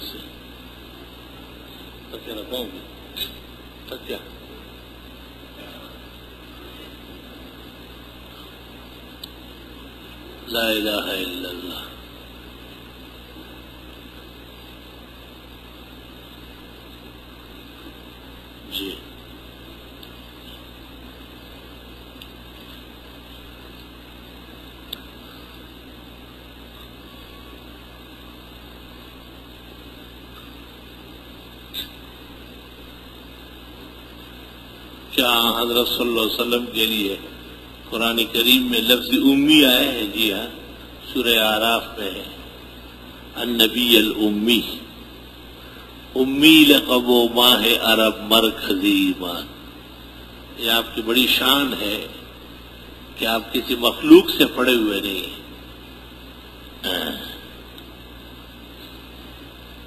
سے تک رکھاؤں گی تک کیا لا الہ الا اللہ. جی کیا حضرت صلی اللہ علیہ وسلم کے لیے قرآن کریم میں لفظ امی آئے ہیں؟ جی ہاں، سورہ اعراف میں ہے النبی الامی، امی لقب و ماہ عرب مرکزی ایمان. یہ آپ کی بڑی شان ہے کہ آپ کسی مخلوق سے پڑے ہوئے نہیں ہیں.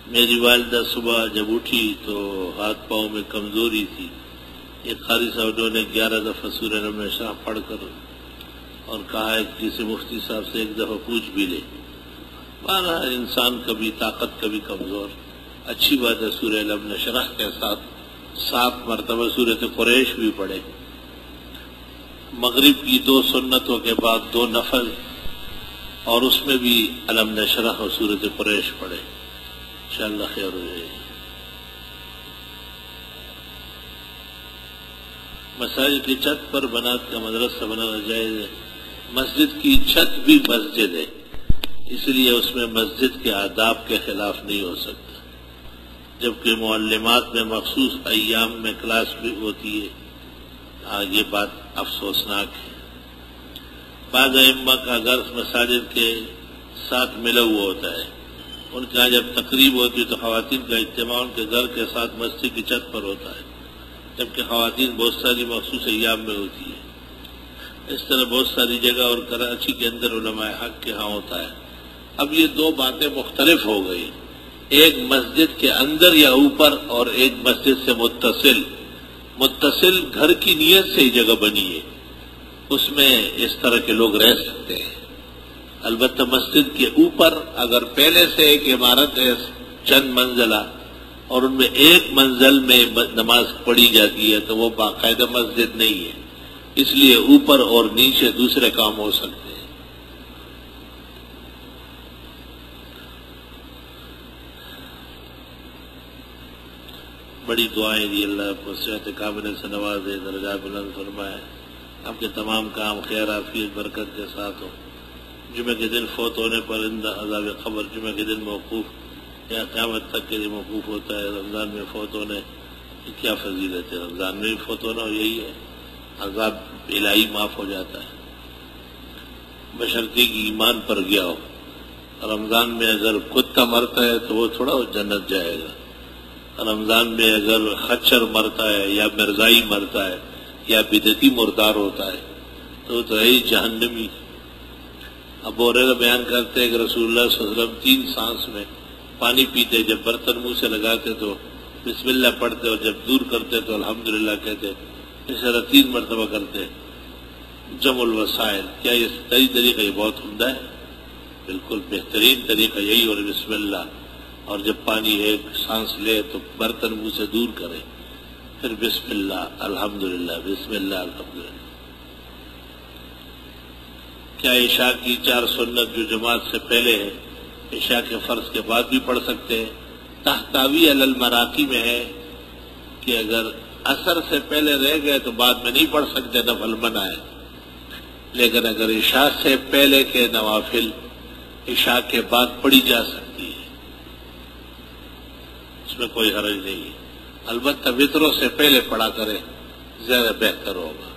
میری والدہ صبح جب اٹھی تو ہاتھ پاؤں میں کمزوری تھی. ایک قاری صاحب نے 11 دفعہ سورہ الم نشرح پڑھ کر اور کہا ہے کہ کسی مفتی صاحب سے ایک دفعہ پوچھ بھی لے. مانا انسان کبھی طاقت کبھی کمزور. اچھی بات ہے سورہ الم نشرح کے ساتھ 7 مرتبہ سورۃ قریش بھی پڑھے. مغرب کی 2 سنتوں کے بعد 2 نفل اور اس میں بھی الم نشرح اور سورۃ قریش پڑھے. انشاءاللہ خیر ہو جائے. مساجد کی چھت پر بنات کا مدرسہ بنانا جائز ہے. مسجد کی چھت بھی مسجد ہے، اس لیے اس میں مسجد کے آداب کے خلاف نہیں ہو سکتا. جبکہ معلمات میں مخصوص ایام میں کلاس بھی ہوتی ہے. یہ بات افسوسناک ہے. بعض ائمہ کا گھر مساجد کے ساتھ ملا ہوا ہوتا ہے. ان کا جب تقریب ہوتی ہے تو خواتین کا اجتماع ان کے گھر کے ساتھ مسجد کی چھت پر ہوتا ہے، جبکہ خواتین بہت ساری مخصوص ایام میں ہوتی ہے. اس طرح بہت ساری جگہ اور کراچی کے اندر علماء حق کے ہاں ہوتا ہے. اب یہ 2 باتیں مختلف ہو گئی. ایک مسجد کے اندر یا اوپر اور ایک مسجد سے متصل گھر کی نیت سے ہی جگہ بنی ہے، اس میں اس طرح کے لوگ رہ سکتے ہیں. البتہ مسجد کے اوپر اگر پہلے سے ایک عمارت ہے چند منزلہ اور ان میں ایک منزل میں نماز پڑھی جاتی ہے تو وہ باقاعدہ مسجد نہیں ہے. اس لیے اوپر اور نیچے دوسرے کام ہو سکتے ہیں. بڑی دعائیں دی، اللہ آپ کو صحت کاملہ سے نوازے، درجات بلند فرمائے، آپ کے تمام کام خیر عافیت برکت کے ساتھ ہو. جمعہ کے دن فوت ہونے پر عذاب قبر جمعہ کے دن موقوف یا قیامت تک کے لیے موقوف ہوتا ہے. رمضان میں فوت ہونے کی کیا فضیلت ہے؟ رمضان میں بھی فوت ہونا یہی ہے، عذاب الہی معاف ہو جاتا ہے بشرطے کی ایمان پر گیا ہو. رمضان میں اگر کتا مرتا ہے تو وہ تھوڑا جنت جائے گا. رمضان میں اگر خچر مرتا ہے یا مرزائی مرتا ہے یا بدعتی مردار ہوتا ہے تو تو ہے جہنمی. ابو ہریرہ بیان کرتے ہیں کہ رسول اللہ صلی اللہ علیہ وسلم 3 سانس میں پانی پیتے، جب برتن منہ سے لگاتے تو بسم اللہ پڑھتے اور جب دور کرتے تو الحمدللہ کہتے. اس طرح 3 مرتبہ کرتے. جمع الوسائل، کیا یہ صحیح طریقہ؟ یہ بہت عمدہ ہے، بالکل بہترین طریقہ یہی. اور بسم اللہ، اور جب پانی ایک سانس لے تو برتن منہ سے دور کرے، پھر بسم اللہ الحمدللہ، بسم اللہ الحمدللہ. کیا عشاء کی 4 سنت جو جماعت سے پہلے ہے عشاء کے فرض کے بعد بھی پڑھ سکتے ہیں؟ تحتاوی علی المراقی میں ہے کہ اگر عصر سے پہلے رہ گئے تو بعد میں نہیں پڑھ سکتے، نفل منع ہے. لیکن اگر عشاء سے پہلے کے نوافل عشاء کے بعد پڑھی جا سکتی ہے، اس میں کوئی حرج نہیں ہے. البتہ وطروں سے پہلے پڑھا کرے، زیادہ بہتر ہوگا.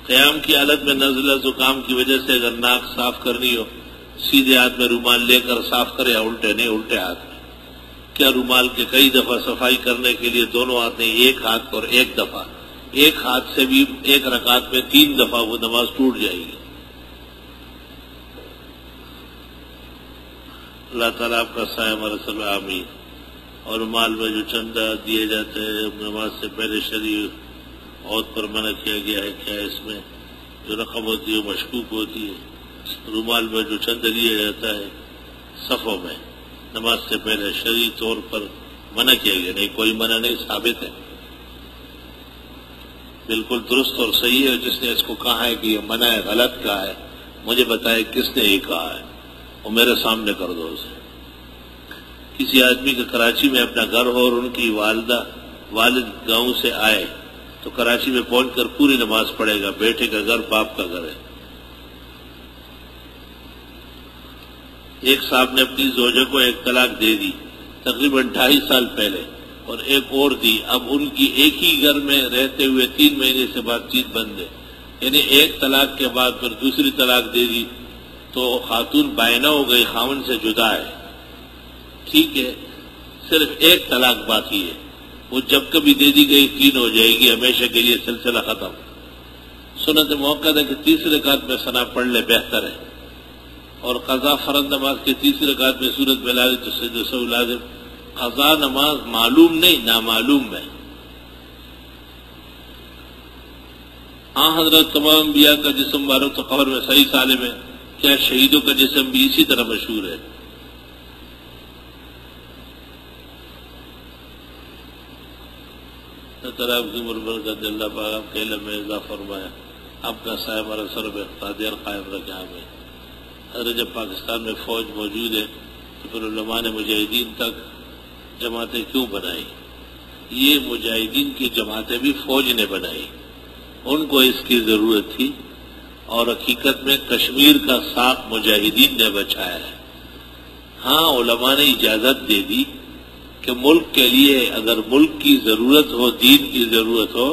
قیام کی حالت میں نزلہ زکام کی وجہ سے اگر ناک صاف کرنی ہو، سیدھے ہاتھ میں رومال لے کر صاف کرے یا الٹے؟ نہیں، الٹے ہاتھ میں. کیا رومال کے کئی دفعہ صفائی کرنے کے لیے دونوں ہاتھ نہیں، ایک ہاتھ اور ایک دفعہ؟ ایک ہاتھ سے بھی ایک رکعت میں 3 دفعہ وہ نماز ٹوٹ جائے گی. اللہ تعالیٰ آپ کا سایہ ہمارے سب آمین. اور رومال میں جو چندہ دیے جاتے ہیں نماز سے پہلے شریف عورت پر منع کیا گیا ہے، کیا اس میں جو رقم ہوتی ہے وہ مشکوک ہوتی ہے؟ رومال میں جو چند لیا جاتا ہے صفوں میں نماز سے پہلے شرعی طور پر منع کیا گیا نہیں، کوئی منع نہیں، ثابت ہے، بالکل درست اور صحیح ہے۔ جس نے اس کو کہا ہے کہ یہ منع ہے، غلط کہا ہے، مجھے بتائے کس نے یہ کہا ہے، اور میرے سامنے کر دو اسے۔ کسی آدمی کا کراچی میں اپنا گھر ہو اور ان کی والد گاؤں سے آئے تو کراچی میں پہنچ کر پوری نماز پڑھے گا، بیٹے کا گھر باپ کا گھر ہے۔ ایک صاحب نے اپنی زوجہ کو ایک طلاق دے دی تقریباً 2.5 سال پہلے، اور ایک اور دی، اب ان کی ایک ہی گھر میں رہتے ہوئے 3 مہینے سے بات چیت بند ہے، یعنی ایک طلاق کے بعد پھر دوسری طلاق دے دی تو خاتون بائنہ ہو گئی، خاوند سے جدا ہے، ٹھیک ہے، صرف ایک طلاق باقی ہے، وہ جب کبھی دے دی گئی 3 ہو جائے گی، ہمیشہ کے لیے سلسلہ ختم۔ سنت موقع ہے کہ تیسری رکعت میں ثنا پڑھ لے، بہتر ہے، اور قضا فرض نماز کے تیسری رکعت میں سورت میں لازم تو سجدہ سہو لازم۔ قضا نماز معلوم نہیں، نامعلوم ہے۔ حضرت تمام انبیاء کا جسم مبارک تو قبر میں صحیح سالم ہے، کیا شہیدوں کا جسم بھی اسی طرح مشہور ہے؟ آپ کی برکت اللہ پاک آپ کے علم میں اضافہ فرمایا، آپ کا سایہ ہمارا سر پہ قادر قائم رکھے ہمیں۔ حضرت جب پاکستان میں فوج موجود ہے تو پھر علماء نے مجاہدین تک جماعتیں کیوں بنائی؟ یہ مجاہدین کی جماعتیں بھی فوج نے بنائی، ان کو اس کی ضرورت تھی، اور حقیقت میں کشمیر کا ساکھ مجاہدین نے بچایا ہے۔ ہاں علماء نے اجازت دے دی کہ ملک کے لیے اگر ملک کی ضرورت ہو، دین کی ضرورت ہو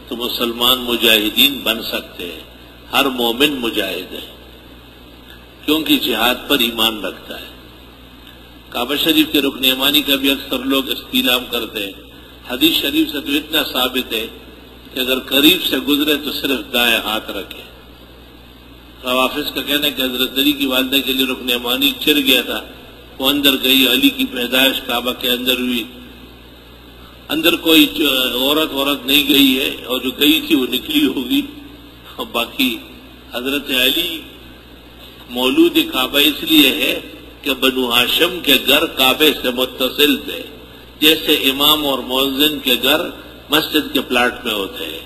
تو مسلمان مجاہدین بن سکتے ہیں، ہر مومن مجاہد ہے، کیونکہ جہاد پر ایمان رکھتا ہے۔ کعبہ شریف کے رکن یمانی کا بھی اکثر لوگ استعلام کرتے ہیں، حدیث شریف سے تو اتنا ثابت ہے کہ اگر قریب سے گزرے تو صرف دائیں ہاتھ رکھے۔ روافظ کا کہنا ہے کہ حضرت علی کی والدہ کے لیے رکن یمانی چر گیا تھا، وہ اندر گئی، علی کی پیدائش کعبہ کے اندر ہوئی، اندر کوئی عورت نہیں گئی ہے، اور جو گئی تھی وہ نکلی ہوگی، اور باقی حضرت علی مولود کعبہ اس لیے ہے کہ بنو ہاشم کے گھر کعبے سے متصل تھے، جیسے امام اور مؤذن کے گھر مسجد کے پلاٹ میں ہوتے ہیں،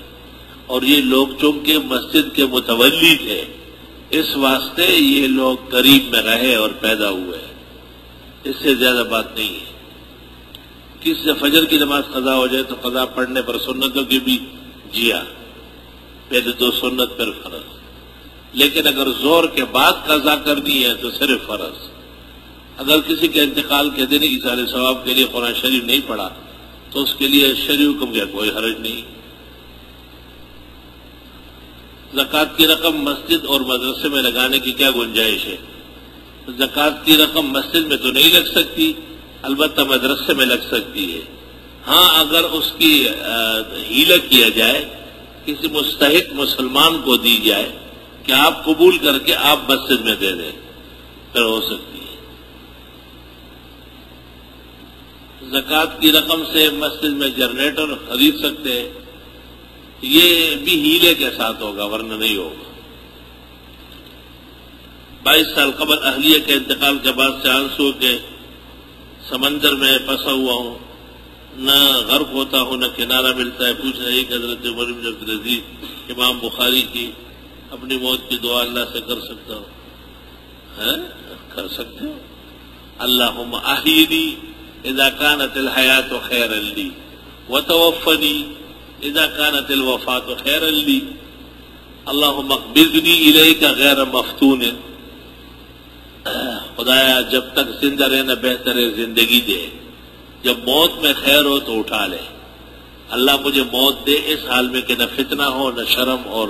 اور یہ لوگ چونکہ مسجد کے متولی تھے اس واسطے یہ لوگ قریب میں رہے اور پیدا ہوئے، اس سے زیادہ بات نہیں ہے۔ کس سے فجر کی نماز قضا ہو جائے تو قضا پڑھنے پر سنتوں کی بھی جیا، پہلے 2 سنت پھر فرض، لیکن اگر زور کے بعد قضا کرنی ہے تو صرف فرض۔ اگر کسی کے انتقال کے دن ایصال ثواب کے لیے قرآن شریف نہیں پڑھا تو اس کے لیے شرعی حکم کا کوئی حرج نہیں۔ زکوٰۃ کی رقم مسجد اور مدرسے میں لگانے کی کیا گنجائش ہے؟ زکوٰۃ کی رقم مسجد میں تو نہیں لگ سکتی، البتہ مدرسے میں لگ سکتی ہے۔ ہاں اگر اس کی ہیلہ کیا جائے، کسی مستحق مسلمان کو دی جائے کہ آپ قبول کر کے آپ مسجد میں دے دیں، پھر ہو سکتی ہے۔ زکوٰۃ کی رقم سے مسجد میں جنریٹر خرید سکتے ہیں، یہ بھی ہیلے کے ساتھ ہوگا ورنہ نہیں ہوگا۔ 22 سال قبل اہلیہ کے انتقال کے بعد سے آنسو کے سمندر میں پھنسا ہوا ہوں، نہ غرق ہوتا ہوں نہ کنارہ ملتا ہے۔ پوچھ رہی کہ حضرت عمر بن عبدالعزیز امام بخاری کی اپنی موت کی دعا اللہ سے کر سکتا ہوں؟ کر سکتے ہو؟ اللہم احیینی اذا کانت الحیات خیرا لی وتوفنی اذا کانت الوفات خیرا لی اللہم اقبضنی الیک غیر مفتون۔ خدایا جب تک زندہ رہنا بہتر ہے زندگی دے، جب موت میں خیر ہو تو اٹھا لے۔ اللہ مجھے موت دے اس حال میں کہ نہ فتنہ ہو نہ شرم اور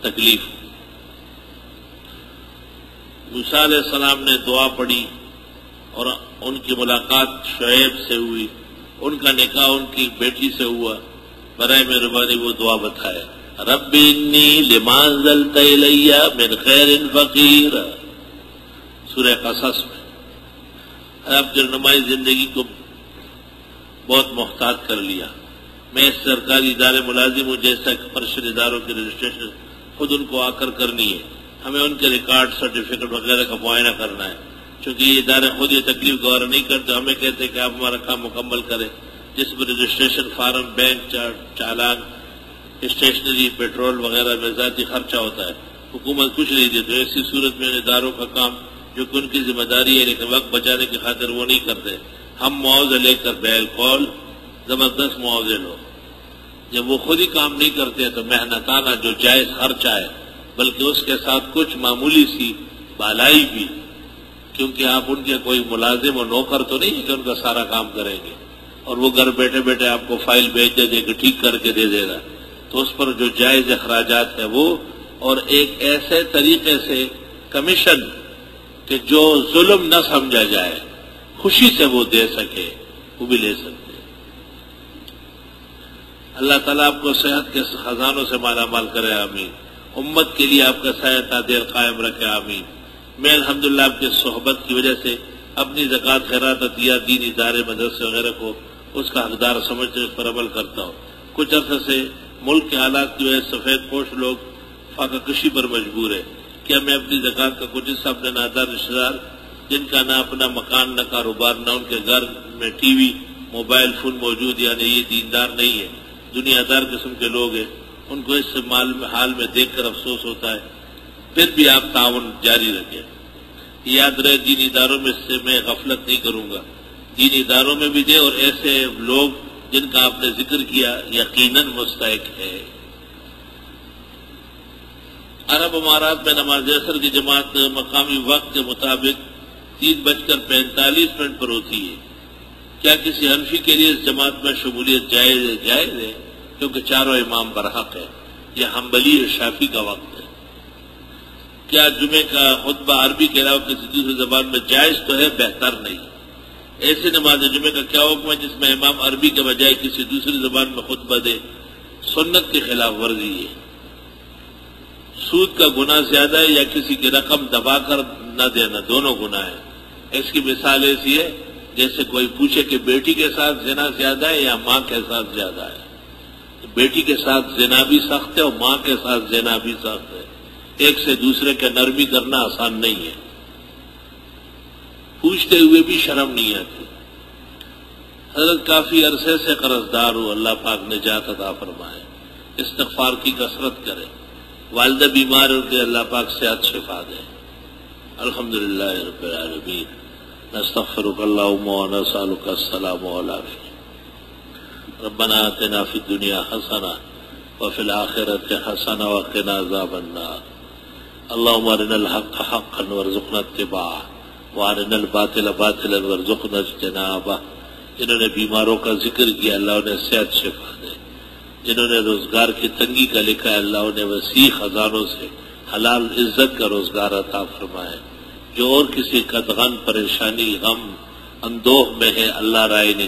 تکلیف۔ موسیٰ علیہ السلام نے دعا پڑھی اور ان کی ملاقات شعیب سے ہوئی، ان کا نکاح ان کی بیٹی سے ہوا، برائے مہربانی وہ دعا بتائے، رب انی لما انزلت الی من خیر فقیر، سورہ قصص میں۔ اب جو نمائی زندگی کو بہت محتاط کر لیا۔ میں اس سرکاری ادارے ملازم ہوں، جیسا کہ پرشد اداروں کی رجسٹریشن خود ان کو آ کر کرنی ہے۔ ہمیں ان کے ریکارڈ سرٹیفکیٹ وغیرہ کا معائنہ کرنا ہے، چونکہ یہ ادارے خود یہ تکلیف گوارا نہیں کرتے، ہمیں کہتے ہیں کہ آپ ہمارا کام مکمل کریں، جس میں رجسٹریشن فارم، بینک چالان، اسٹیشنری، پیٹرول وغیرہ میں ذاتی خرچہ ہوتا ہے، حکومت کچھ نہیں دیتی۔ ایسی صورت میں اداروں کا کام جو کہ ان کی ذمہ داری ہے لیکن وقت بچانے کی خاطر وہ نہیں کرتے، ہم معاوضہ لے کر بالقول زبردست معاوضے لو۔ جب وہ خود ہی کام نہیں کرتے تو محنتانہ جو جائز خرچہ ہے، بلکہ اس کے ساتھ کچھ معمولی سی بالائی بھی، کیونکہ آپ ان کے کوئی ملازم اور نوکر تو نہیں ہے کہ ان کا سارا کام کریں گے، اور وہ گھر بیٹھے بیٹھے آپ کو فائل بھیج دے کہ ٹھیک کر کے دے دے گا، تو اس پر جو جائز اخراجات ہے وہ، اور ایک ایسے طریقے سے کمیشن کہ جو ظلم نہ سمجھا جائے، خوشی سے وہ دے سکے، وہ بھی لے سکتے۔ اللہ تعالیٰ آپ کو صحت کے خزانوں سے مالا مال کرے، آمین۔ امت کے لیے آپ کا سایہ تعدیر قائم رکھے، آمین۔ میں الحمدللہ آپ کی صحبت کی وجہ سے اپنی زکوٰۃ، خیرات، عطیات، دین ادارے، مدرسے وغیرہ کو اس کا حقدار سمجھتے اس پر عمل کرتا ہوں۔ کچھ عرصے سے ملک کے حالات کی وجہ سے سفید پوش لوگ فاقہ کشی پر مجبور ہے۔ کیا میں اپنی زکوٰۃ کا کچھ حصہ اپنے نادار رشتہ دار جن کا نہ اپنا مکان، نہ کاروبار، نہ ان کے گھر میں ٹی وی، موبائل فون موجود، یعنی یہ دیندار نہیں ہے، دنیا دار قسم کے لوگ ہیں، ان کو اس حال میں دیکھ کر افسوس ہوتا ہے، پھر بھی آپ تعاون جاری رکھیں۔ یاد رہے دین اداروں میں سے میں غفلت نہیں کروں گا، دین اداروں میں بھی دے، اور ایسے لوگ جن کا آپ نے ذکر کیا یقیناً مستحق ہے۔ عرب امارات میں نماز عصر کی جماعت مقامی وقت کے مطابق 3:45 پر ہوتی ہے، کیا کسی حنفی کے لیے اس جماعت میں شمولیت جائز ہے؟ کیونکہ چاروں امام برحق ہے، یہ حنبلی اور شافعی کا وقت ہے۔ کیا جمعے کا خطبہ عربی کے علاوہ کسی دوسری زبان میں جائز تو ہے، بہتر نہیں؟ ایسی نماز جمعے کا کیا حکم ہے جس میں امام عربی کے بجائے کسی دوسری زبان میں خطبہ دے؟ سنت کی خلاف ورزی ہے۔ سود کا گناہ زیادہ ہے یا کسی کی رقم دبا کر نہ دینا؟ دونوں گناہ ہیں۔ اس کی مثال ایسی ہے جیسے کوئی پوچھے کہ بیٹی کے ساتھ زنا زیادہ ہے یا ماں کے ساتھ زیادہ ہے؟ بیٹی کے ساتھ زنا بھی سخت ہے اور ماں کے ساتھ زنا بھی سخت ہے، ایک سے دوسرے کے نرمی کرنا آسان نہیں ہے، پوچھتے ہوئے بھی شرم نہیں آتی۔ حضرت کافی عرصے سے قرضدار ہوں، اللہ پاک نجات عطا فرمائے، استغفار کی کثرت کرے، والدہ بیمار ہوتے اللہ پاک صحت شفا دے۔ الحمدللہ رب العالمین، نستغفرک اللہم ونسألک السلام والعافیہ۔ ربنا آتنا فی الدنیا حسنہ وفی الآخرۃ حسنہ وقنا عذاب النار۔ اللہم ارنا الحق حقا وارزقنا اتباعہ وارنا الباطل باطلا وارزقنا اجتنابہ۔ جنہوں نے بیماروں کا ذکر کیا اللہ انہیں صحت شفا دے، جنہوں نے روزگار کی تنگی کا لکھا ہے اللہ انہیں وسیع خزانوں سے حلال عزت کا روزگار عطا فرمائے، جو اور کسی قدغن، پریشانی، غم، اندوہ میں ہے اللہ رائے نے